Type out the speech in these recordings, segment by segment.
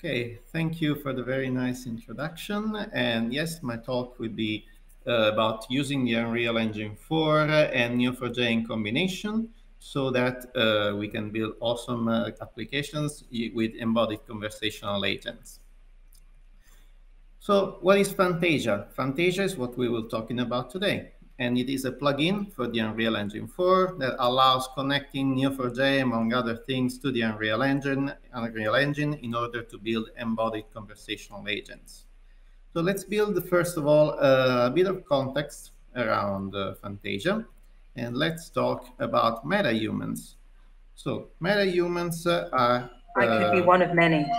Okay, thank you for the very nice introduction. And yes, my talk will be about using the Unreal Engine 4 and Neo4j in combination so that we can build awesome applications with embodied conversational agents. So what is Fantasia? Fantasia is what we will be talking about today. And it is a plugin for the Unreal Engine 4 that allows connecting Neo4j, among other things, to the Unreal Engine in order to build embodied conversational agents. So let's build, first of all, a bit of context around Fantasia. And let's talk about meta-humans. So meta-humans are... I could be one of many.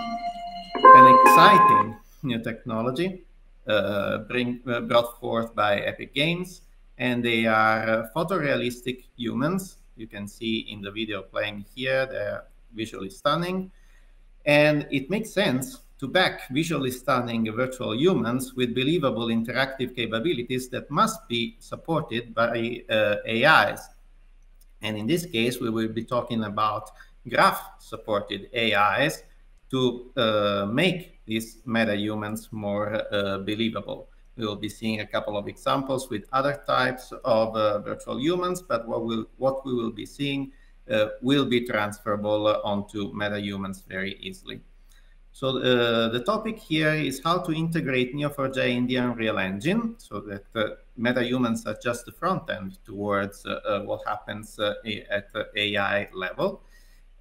An exciting new technology brought forth by Epic Games, and they are photorealistic humans. You can see in the video playing here, they're visually stunning. And it makes sense to back visually stunning virtual humans with believable interactive capabilities that must be supported by AIs. And in this case, we will be talking about graph-supported AIs to make these meta-humans more believable. We will be seeing a couple of examples with other types of virtual humans, but what we will be seeing will be transferable onto meta-humans very easily. So the topic here is how to integrate Neo4j in the Unreal Engine so that meta-humans are just the front end towards what happens at the AI level.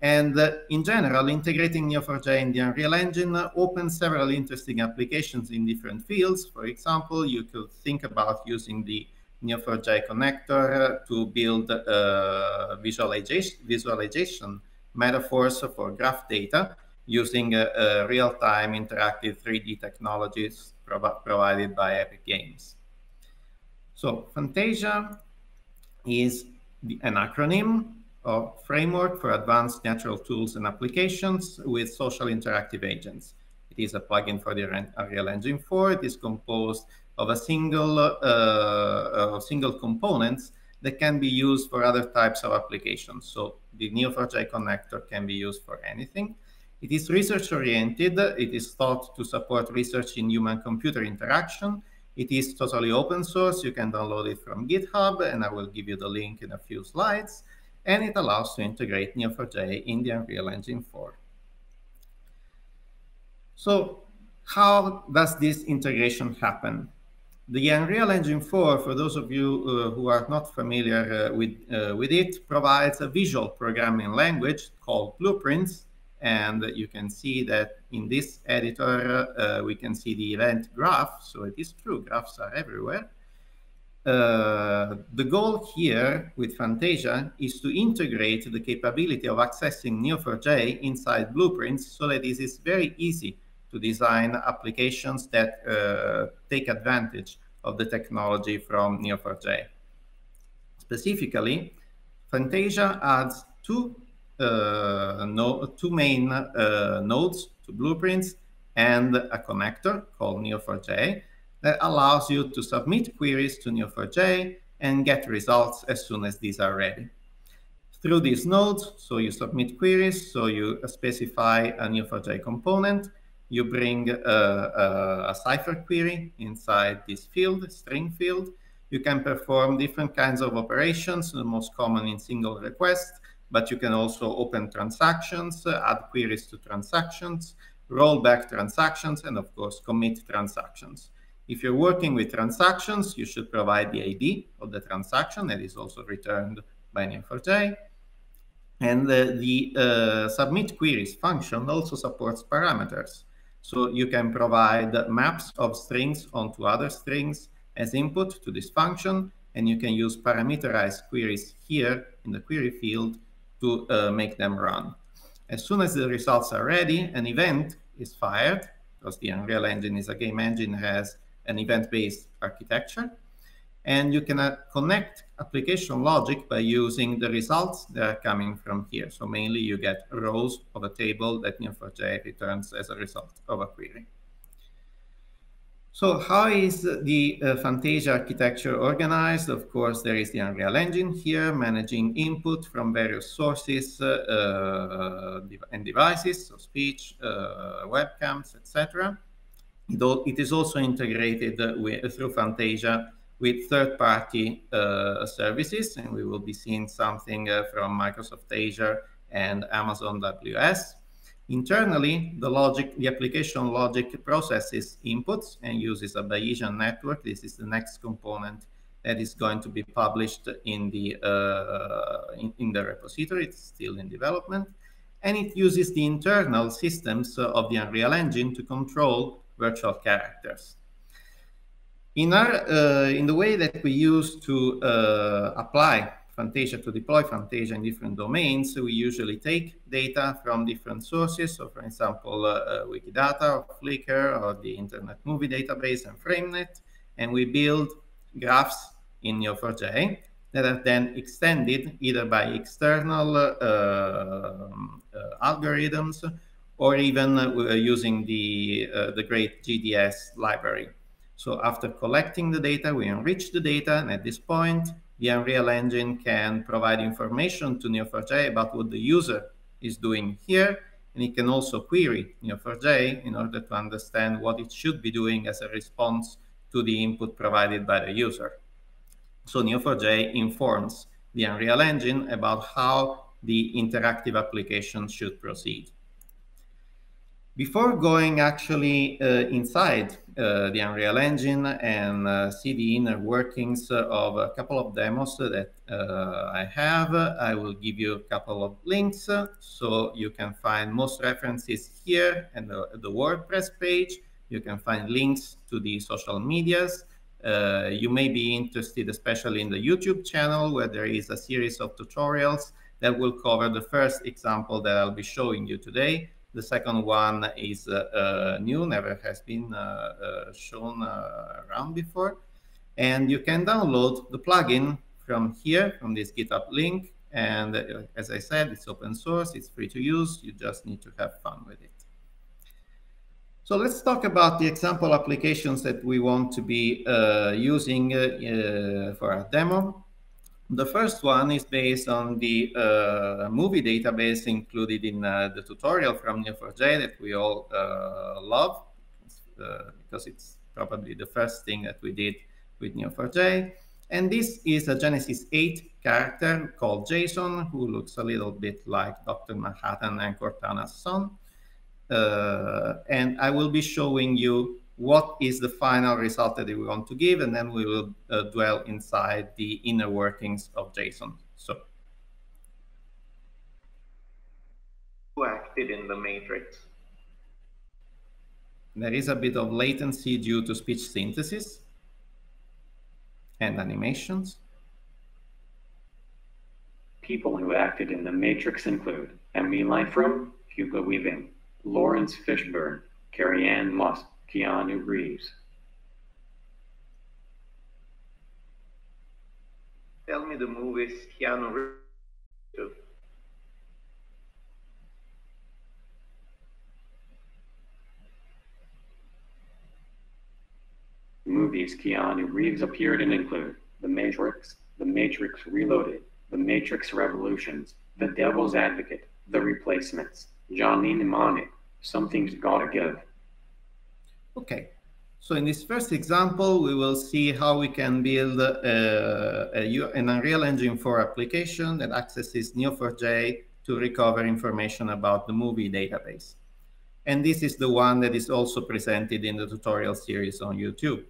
And in general, integrating Neo4j in the Unreal Engine opens several interesting applications in different fields. For example, you could think about using the Neo4j connector to build visualization metaphors for graph data using real-time interactive 3D technologies provided by Epic Games. So Fantasia is an acronym of Framework for Advanced Natural Tools and Applications with Social Interactive Agents. It is a plugin for the Unreal Engine 4. It is composed of a single components that can be used for other types of applications. So the Neo4j connector can be used for anything. It is research-oriented. It is thought to support research in human-computer interaction. It is totally open source. You can download it from GitHub, and I will give you the link in a few slides. And it allows to integrate Neo4j in the Unreal Engine 4. So how does this integration happen? The Unreal Engine 4, for those of you who are not familiar with it, provides a visual programming language called Blueprints. And you can see that in this editor, we can see the event graph. So it is true, graphs are everywhere. The goal here with Fantasia is to integrate the capability of accessing Neo4j inside Blueprints so that it is very easy to design applications that take advantage of the technology from Neo4j. Specifically, Fantasia adds two main nodes to Blueprints and a connector called Neo4j that allows you to submit queries to Neo4j and get results as soon as these are ready. Through these nodes, so you submit queries, so you specify a Neo4j component, you bring a cipher query inside this field, string field. You can perform different kinds of operations, the most common in single request, but you can also open transactions, add queries to transactions, roll back transactions, and of course, commit transactions. If you're working with transactions, you should provide the ID of the transaction that is also returned by Neo4j. And the submit queries function also supports parameters. So you can provide maps of strings onto other strings as input to this function, and you can use parameterized queries here in the query field to make them run. As soon as the results are ready, an event is fired, because the Unreal Engine is a game engine, has an event-based architecture. And you can connect application logic by using the results that are coming from here. So mainly you get rows of a table that Neo4j returns as a result of a query. So how is the Fantasia architecture organized? Of course, there is the Unreal Engine here, managing input from various sources and devices, so speech, webcams, etc. It is also integrated through Fantasia with third-party services, and we will be seeing something from Microsoft Azure and Amazon AWS. Internally, the application logic processes inputs and uses a Bayesian network. This is the next component that is going to be published in the repository. It's still in development. And it uses the internal systems of the Unreal Engine to control virtual characters. In the way that we use to apply Fantasia, to deploy Fantasia in different domains, we usually take data from different sources. So, for example, Wikidata or Flickr or the Internet Movie Database and FrameNet, and we build graphs in Neo4j that are then extended either by external algorithms or even using the great GDS library. So after collecting the data, we enrich the data, and at this point, the Unreal Engine can provide information to Neo4j about what the user is doing here, and it can also query Neo4j in order to understand what it should be doing as a response to the input provided by the user. So Neo4j informs the Unreal Engine about how the interactive application should proceed. Before going actually inside the Unreal Engine and see the inner workings of a couple of demos that I have, I will give you a couple of links. So you can find most references here and the WordPress page. You can find links to the social medias. You may be interested, especially in the YouTube channel, where there is a series of tutorials that will cover the first example that I'll be showing you today. The second one is new, never has been shown around before. And you can download the plugin from here, from this GitHub link. And as I said, it's open source, it's free to use. You just need to have fun with it. So let's talk about the example applications that we want to be using for our demo. The first one is based on the movie database included in the tutorial from Neo4j that we all love because it's probably the first thing that we did with Neo4j. And this is a Genesis 8 character called Jason, who looks a little bit like Dr. Manhattan and Cortana's son. And I will be showing you what is the final result that we want to give, and then we will dwell inside the inner workings of JSON. So, who acted in the matrix? There is a bit of latency due to speech synthesis and animations. People who acted in the matrix include Emmy Lythram, Hugo Weaving, Lawrence Fishburne, Carrie-Anne Moss, Keanu Reeves. Tell me the movies Keanu Reeves. Movies Keanu Reeves appeared in include The Matrix Reloaded, The Matrix Revolutions, The Devil's Advocate, The Replacements, Johnny Mnemonic, Something's Gotta Give. Okay, so in this first example, we will see how we can build an Unreal Engine 4 application that accesses Neo4j to recover information about the movie database. And this is the one that is also presented in the tutorial series on YouTube.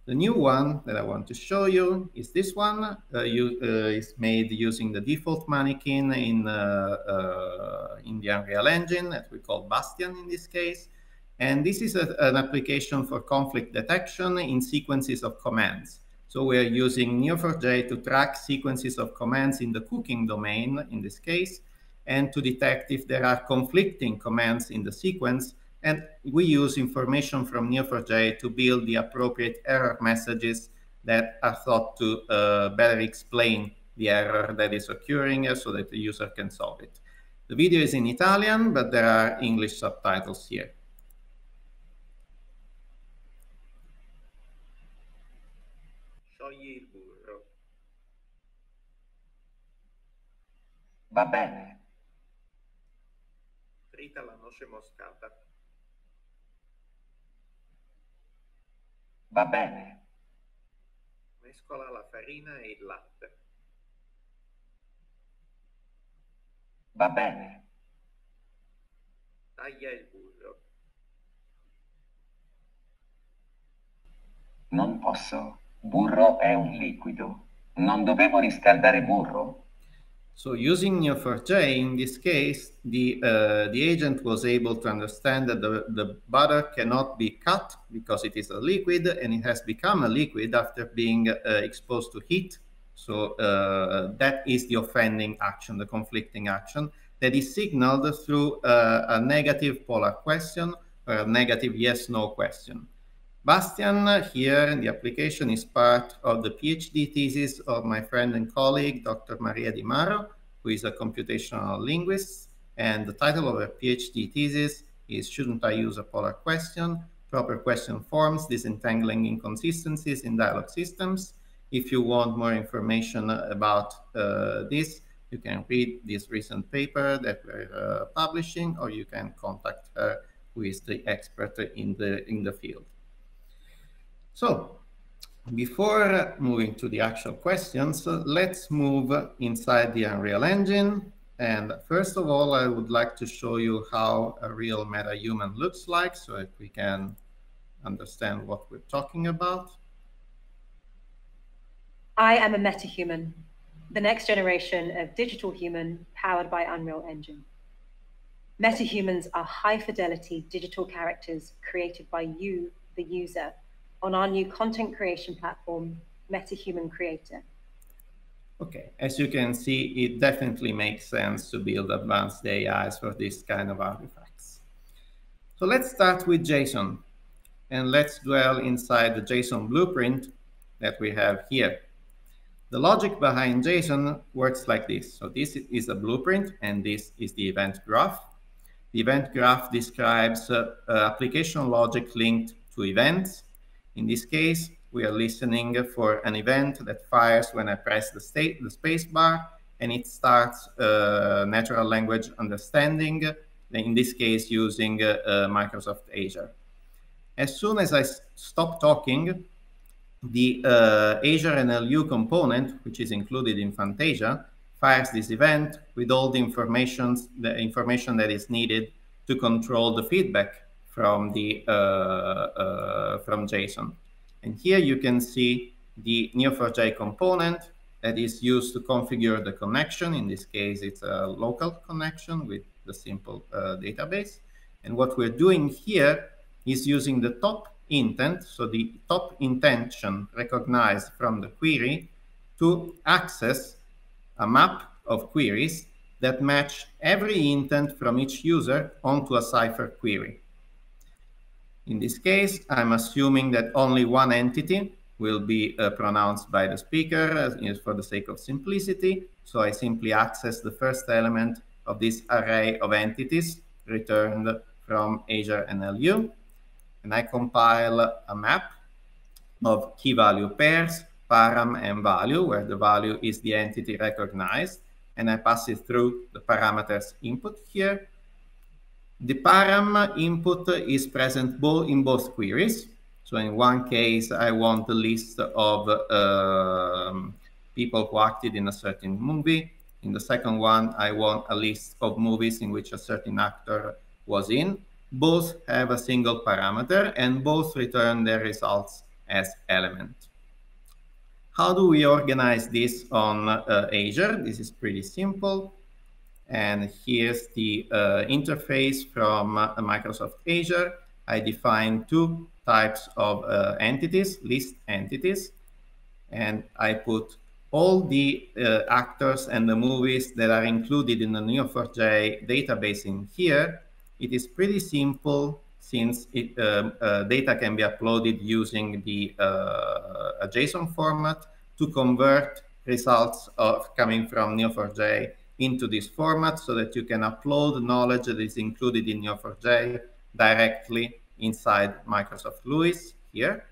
The new one that I want to show you is this one. It's made using the default mannequin in the Unreal Engine that we call Bastian in this case. And this is an application for conflict detection in sequences of commands. So we're using Neo4j to track sequences of commands in the cooking domain, in this case, and to detect if there are conflicting commands in the sequence. And we use information from Neo4j to build the appropriate error messages that are thought to better explain the error that is occurring so that the user can solve it. The video is in Italian, but there are English subtitles here. Va bene. Trita la noce moscata. Va bene. Mescola la farina e il latte. Va bene. Taglia il burro. Non posso. Burro è un liquido. Non dovevo riscaldare burro? So using Neo4j, in this case, the agent was able to understand that the butter cannot be cut because it is a liquid, and it has become a liquid after being exposed to heat. So that is the offending action, the conflicting action, that is signaled through a negative polar question or a negative yes-no question. Bastian here in the application is part of the PhD thesis of my friend and colleague, Dr. Maria Di Maro, who is a computational linguist. And the title of her PhD thesis is Shouldn't I Use a Polar Question? Proper Question Forms, Disentangling Inconsistencies in Dialogue Systems. If you want more information about this, you can read this recent paper that we're publishing, or you can contact her, who is the expert in the field. So, before moving to the actual questions, let's move inside the Unreal Engine. And first of all, I would like to show you how a real meta-human looks like so that we can understand what we're talking about. I am a meta-human, the next generation of digital human powered by Unreal Engine. Meta-humans are high-fidelity digital characters created by you, the user, on our new content creation platform, MetaHuman Creator. Okay, as you can see, it definitely makes sense to build advanced AIs for this kind of artifacts. So let's start with JSON, and let's dwell inside the JSON blueprint that we have here. The logic behind JSON works like this. So this is a blueprint, and this is the event graph. The event graph describes application logic linked to events. In this case, we are listening for an event that fires when I press the space bar, and it starts natural language understanding, in this case using Microsoft Azure. As soon as I stop talking, the Azure NLU component, which is included in Fantasia, fires this event with all the information that is needed to control the feedback from from JSON. And here you can see the Neo4j component that is used to configure the connection. In this case, it's a local connection with the simple database. And what we're doing here is using the top intent, so the top intention recognized from the query, to access a map of queries that match every intent from each user onto a cipher query. In this case, I'm assuming that only one entity will be pronounced by the speaker for the sake of simplicity. So I simply access the first element of this array of entities returned from Azure NLU. And I compile a map of key value pairs, param and value, where the value is the entity recognized. And I pass it through the parameters input here. The param input is present in both queries. So in one case, I want the list of people who acted in a certain movie. In the second one, I want a list of movies in which a certain actor was in. Both have a single parameter, and both return their results as element. How do we organize this on Azure? This is pretty simple. And here's the interface from Microsoft Azure. I define two types of entities, list entities, and I put all the actors and the movies that are included in the Neo4j database in here. It is pretty simple since data can be uploaded using the a JSON format to convert results coming from Neo4j into this format so that you can upload knowledge that is included in Neo4j directly inside Microsoft LUIS here.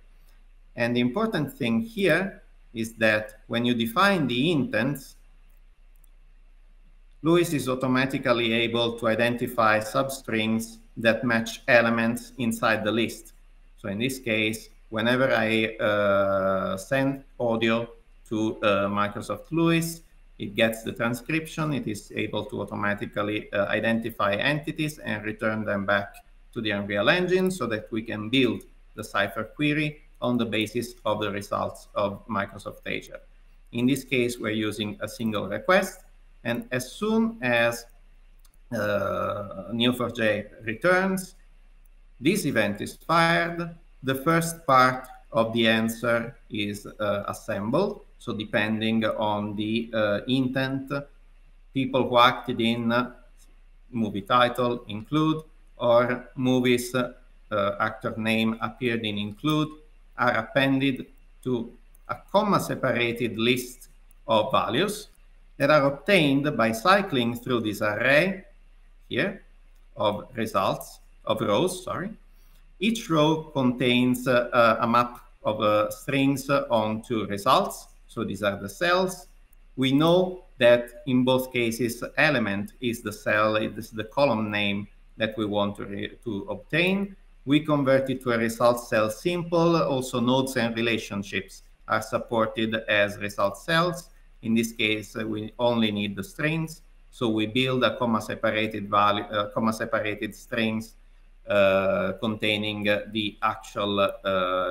And the important thing here is that when you define the intents, LUIS is automatically able to identify substrings that match elements inside the list. So in this case, whenever I send audio to Microsoft LUIS, it gets the transcription. It is able to automatically identify entities and return them back to the Unreal Engine so that we can build the Cypher query on the basis of the results of Microsoft Azure. In this case, we're using a single request, and as soon as Neo4j returns, this event is fired. The first part of the answer is assembled. So depending on the intent, people who acted in movie title include, or movies actor name appeared in include, are appended to a comma-separated list of values that are obtained by cycling through this array here of results, of rows, sorry. Each row contains a map of strings onto results. So these are the cells. We know that in both cases, element is the cell, it is the column name that we want to obtain. We convert it to a result cell simple. Also, nodes and relationships are supported as result cells. In this case, we only need the strings. So we build a comma-separated value, comma-separated strings containing the actual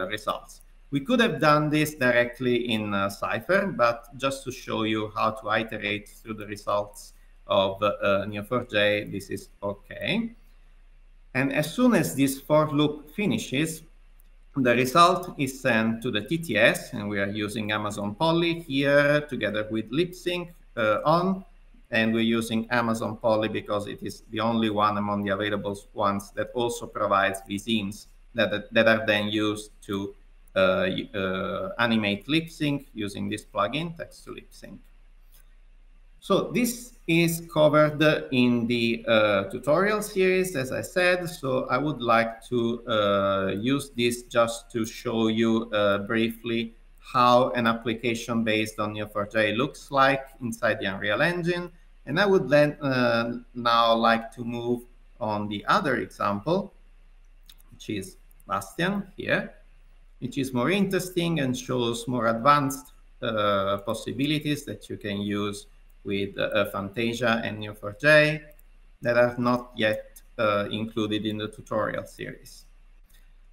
results. We could have done this directly in Cypher, but just to show you how to iterate through the results of Neo4j, this is okay. And as soon as this for loop finishes, the result is sent to the TTS, and we are using Amazon Polly here together with LipSync on. And we're using Amazon Polly because it is the only one among the available ones that also provides vScenes that are then used to animate lip sync using this plugin, text to lip sync. So this is covered in the tutorial series, as I said. So I would like to use this just to show you briefly how an application based on Neo4j looks like inside the Unreal Engine. And I would then now like to move on the other example, which is Bastian here, which is more interesting and shows more advanced possibilities that you can use with Fantasia and Neo4j that are not yet included in the tutorial series.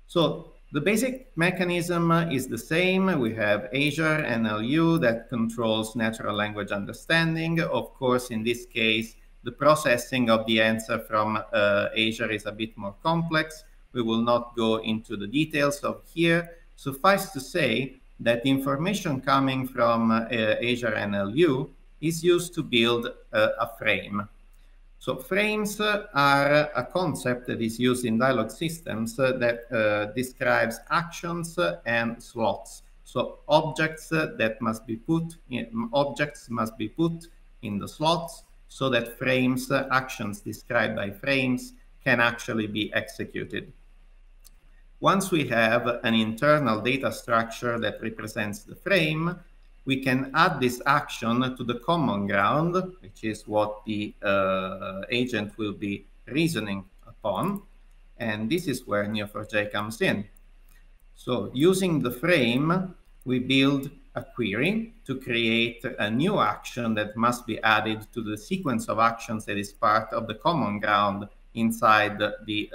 So the basic mechanism is the same. We have Azure NLU that controls natural language understanding. Of course, in this case, the processing of the answer from Azure is a bit more complex. We will not go into the details of here. Suffice to say that information coming from Azure NLU is used to build a frame. So frames are a concept that is used in dialogue systems that describes actions and slots. So objects that must be put in the slots so that frames, actions described by frames, can actually be executed. Once we have an internal data structure that represents the frame, we can add this action to the common ground, which is what the agent will be reasoning upon. And this is where Neo4j comes in. So using the frame, we build a query to create a new action that must be added to the sequence of actions that is part of the common ground inside the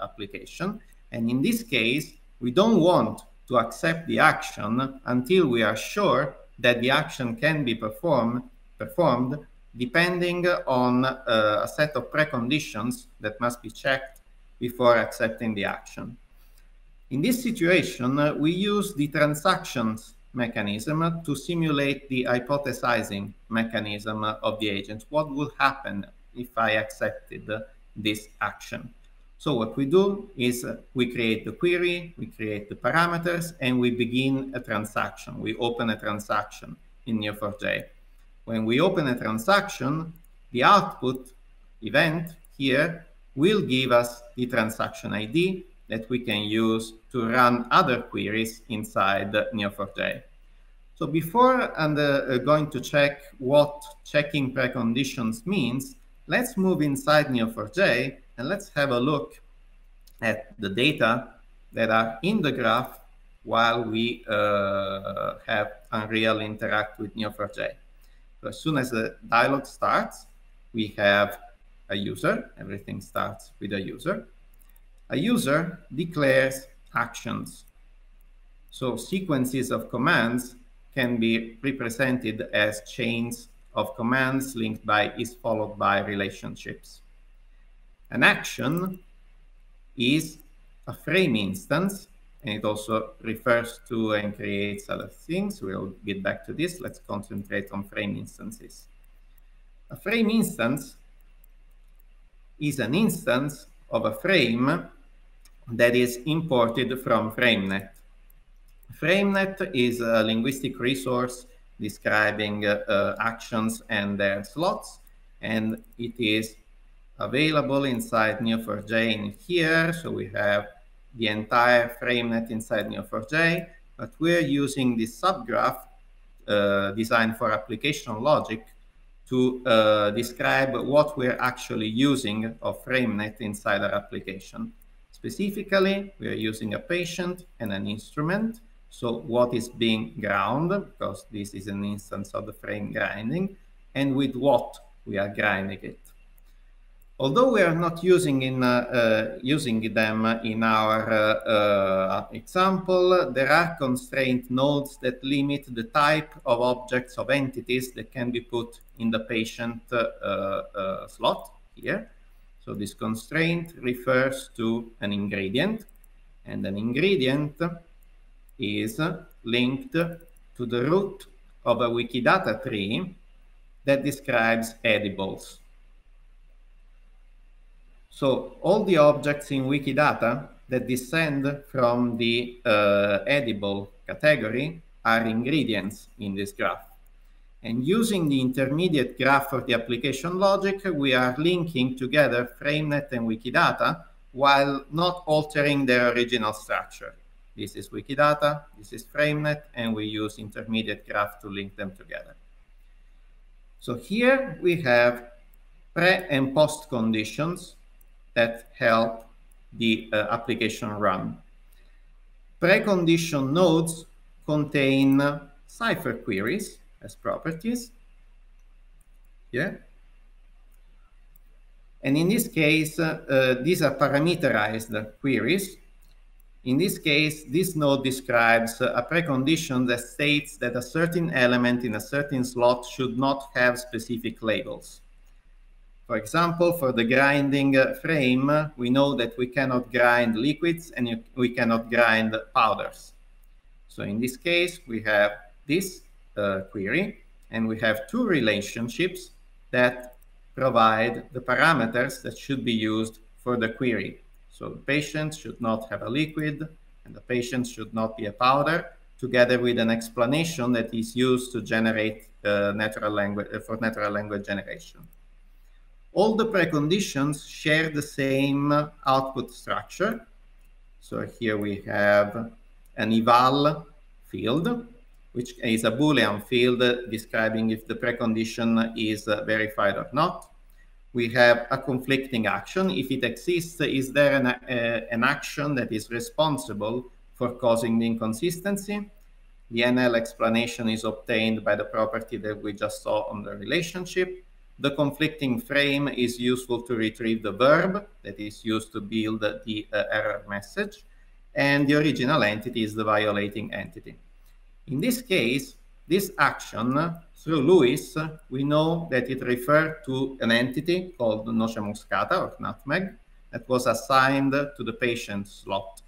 application. And in this case, we don't want to accept the action until we are sure that the action can be performed depending on a set of preconditions that must be checked before accepting the action. In this situation, we use the transactions mechanism to simulate the hypothesizing mechanism of the agent. What will happen if I accepted this action? So what we do is we create the query, we create the parameters, and we begin a transaction. We open a transaction in Neo4j. When we open a transaction, the output event here will give us the transaction ID that we can use to run other queries inside Neo4j. So before going to check what checking preconditions means, let's move inside Neo4j and let's have a look at the data that are in the graph while we have Unreal interact with Neo4j. So as soon as the dialog starts, we have a user. Everything starts with a user. A user declares actions. So sequences of commands can be represented as chains of commands linked by is followed by relationships. An action is a frame instance, and it also refers to and creates other things. We'll get back to this. Let's concentrate on frame instances. A frame instance is an instance of a frame that is imported from FrameNet. FrameNet is a linguistic resource describing actions and their slots, and it is available inside Neo4j in here. So we have the entire FrameNet inside Neo4j, but we're using this subgraph designed for application logic to describe what we're actually using of FrameNet inside our application. Specifically, we are using a patient and an instrument. So what is being ground, because this is an instance of the frame grinding, and with what we are grinding it. Although we are not using them in our example, there are constraint nodes that limit the type of objects of entities that can be put in the patient slot here. So this constraint refers to an ingredient, and an ingredient is linked to the root of a Wikidata tree that describes edibles. So all the objects in Wikidata that descend from the edible category are ingredients in this graph. And using the intermediate graph for the application logic, we are linking together FrameNet and Wikidata while not altering their original structure. This is Wikidata, this is FrameNet, and we use intermediate graph to link them together. So here we have pre and post conditions that help the application run. Precondition nodes contain cipher queries as properties. Yeah. And in this case, these are parameterized queries. In this case, this node describes a precondition that states that a certain element in a certain slot should not have specific labels. For example, for the grinding frame, we know that we cannot grind liquids and we cannot grind powders. So in this case, we have this query, and we have two relationships that provide the parameters that should be used for the query. So the patient should not have a liquid, and the patient should not be a powder, together with an explanation that is used to generate natural language generation. All the preconditions share the same output structure. So here we have an eval field, which is a Boolean field describing if the precondition is verified or not. We have a conflicting action. If it exists, is there an action that is responsible for causing the inconsistency? The NL explanation is obtained by the property that we just saw on the relationship. The conflicting frame is useful to retrieve the verb that is used to build the error message. And the original entity is the violating entity. In this case, this action, through Lewis, we know that it referred to an entity called noce moscata or nutmeg that was assigned to the patient slot.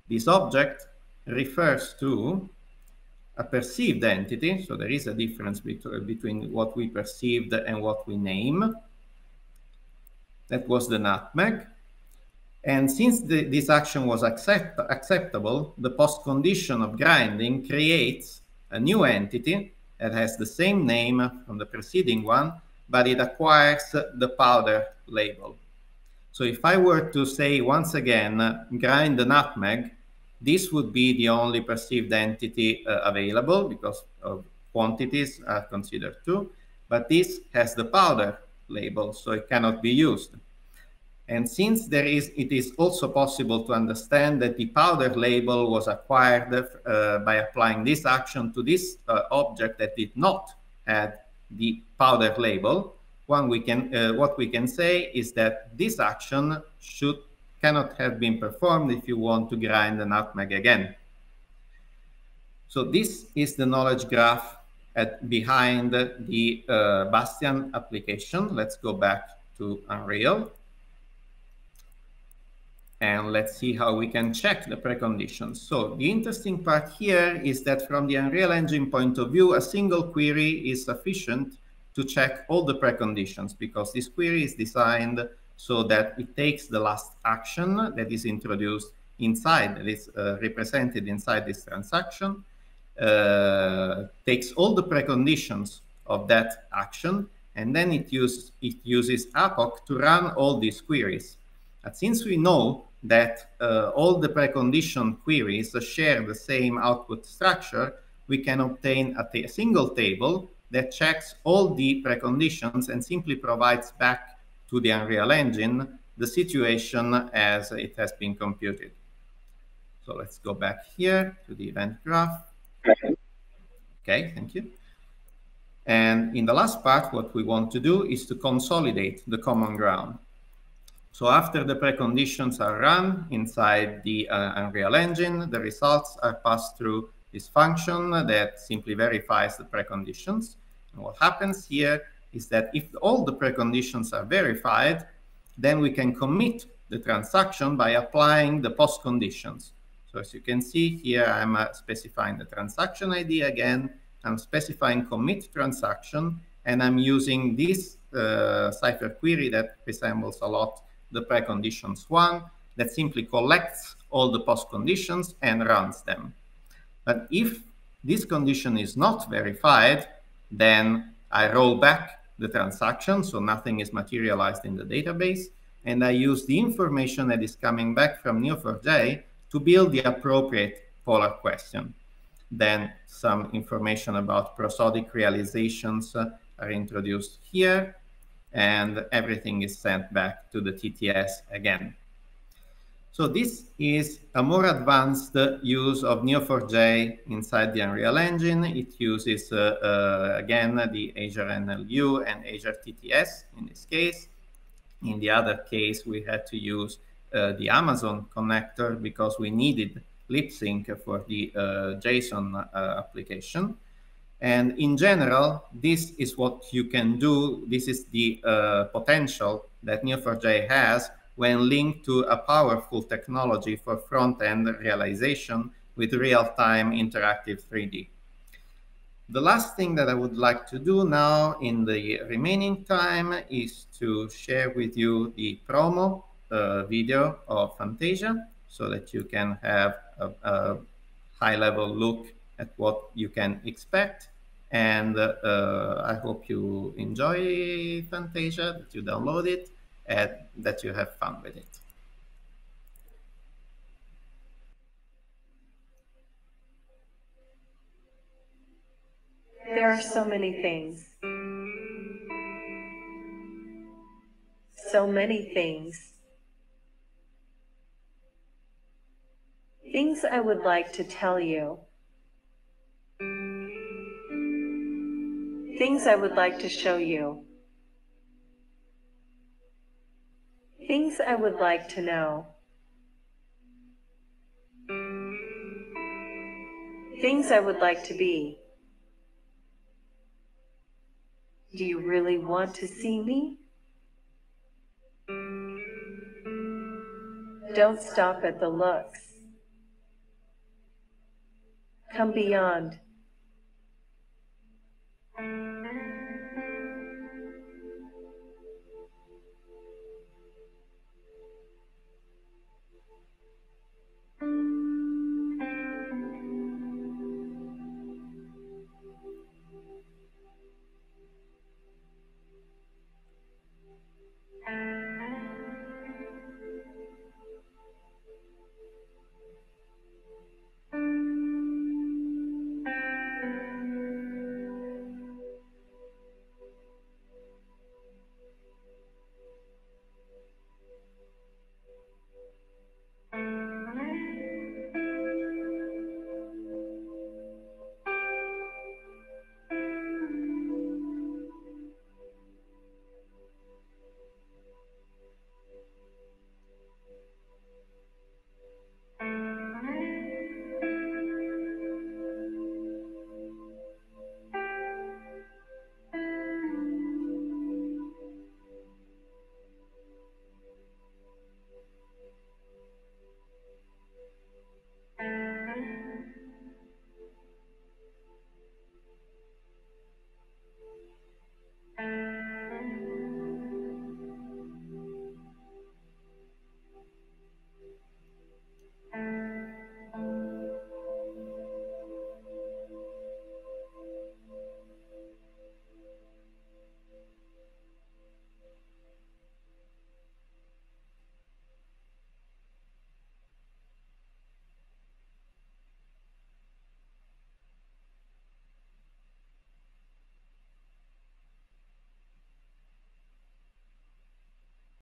This object refers to a perceived entity, so there is a difference between what we perceived and what we name. That was the nutmeg. And since this action was acceptable, the postcondition of grinding creates a new entity that has the same name from the preceding one, but it acquires the powder label. So if I were to say once again, grind the nutmeg, this would be the only perceived entity available, because quantities are considered too, but this has the powder label, so it cannot be used. And since it is also possible to understand that the powder label was acquired by applying this action to this object that did not have the powder label, what we can say is that this action cannot have been performed if you want to grind the nutmeg again. So this is the knowledge graph behind the Bastian application. Let's go back to Unreal. And let's see how we can check the preconditions. So the interesting part here is that from the Unreal Engine point of view, a single query is sufficient to check all the preconditions, because this query is designed so that it takes the last action that is introduced inside, that is represented inside this transaction, takes all the preconditions of that action, and then it uses APOC to run all these queries. But since we know that all the precondition queries share the same output structure, we can obtain a single table that checks all the preconditions and simply provides back to the Unreal Engine the situation as it has been computed. So let's go back here to the event graph. Okay, thank you. And in the last part, what we want to do is to consolidate the common ground. So after the preconditions are run inside the Unreal Engine, the results are passed through this function that simply verifies the preconditions. And what happens here is that if all the preconditions are verified, then we can commit the transaction by applying the post conditions. So as you can see here, I'm specifying the transaction ID again. I'm specifying commit transaction, and I'm using this Cypher query that resembles a lot the preconditions one, that simply collects all the post conditions and runs them. But if this condition is not verified, then I roll back the transaction, so nothing is materialized in the database, and I use the information that is coming back from Neo4j to build the appropriate polar question. Then some information about prosodic realizations are introduced here, and everything is sent back to the TTS again. So this is a more advanced use of Neo4j inside the Unreal Engine. It uses, again, the Azure NLU and Azure TTS in this case. In the other case, we had to use the Amazon connector because we needed lip sync for the JSON application. And in general, this is what you can do. This is the potential that Neo4j has when linked to a powerful technology for front-end realization with real-time interactive 3D. The last thing that I would like to do now in the remaining time is to share with you the promo video of Fantasia so that you can have a high-level look at what you can expect. And I hope you enjoy Fantasia, that you download it, and that you have fun with it. There are so many things. So many things. Things I would like to tell you. Things I would like to show you. Things I would like to know. Things I would like to be. Do you really want to see me? Don't stop at the looks. Come beyond.